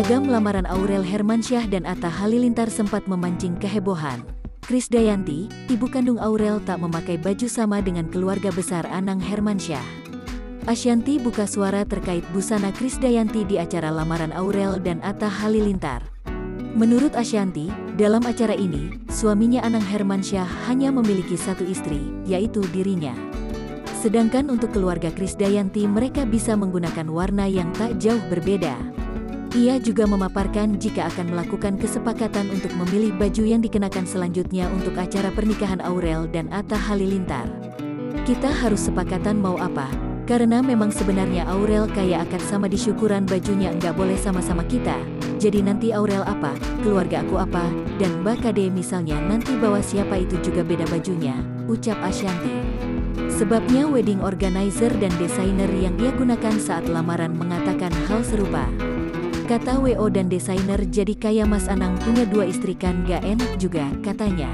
Seragam lamaran Aurel Hermansyah dan Atta Halilintar sempat memancing kehebohan. Krisdayanti, ibu kandung Aurel, tak memakai baju sama dengan keluarga besar Anang Hermansyah. Ashanty buka suara terkait busana Krisdayanti di acara lamaran Aurel dan Atta Halilintar. Menurut Ashanty, dalam acara ini, suaminya Anang Hermansyah hanya memiliki satu istri, yaitu dirinya. Sedangkan untuk keluarga Krisdayanti, mereka bisa menggunakan warna yang tak jauh berbeda. Ia juga memaparkan jika akan melakukan kesepakatan untuk memilih baju yang dikenakan selanjutnya untuk acara pernikahan Aurel dan Atta Halilintar. Kita harus sepakatan mau apa, karena memang sebenarnya Aurel kayak akad sama di syukuran bajunya nggak boleh sama-sama kita. Jadi nanti Aurel apa, keluarga aku apa, dan Mbak Kade misalnya nanti bawa siapa itu juga beda bajunya, ucap Ashanty. Sebabnya wedding organizer dan desainer yang ia gunakan saat lamaran mengatakan hal serupa. Kata WO dan desainer, jadi kayak Mas Anang punya dua istri kan gak enak juga, katanya.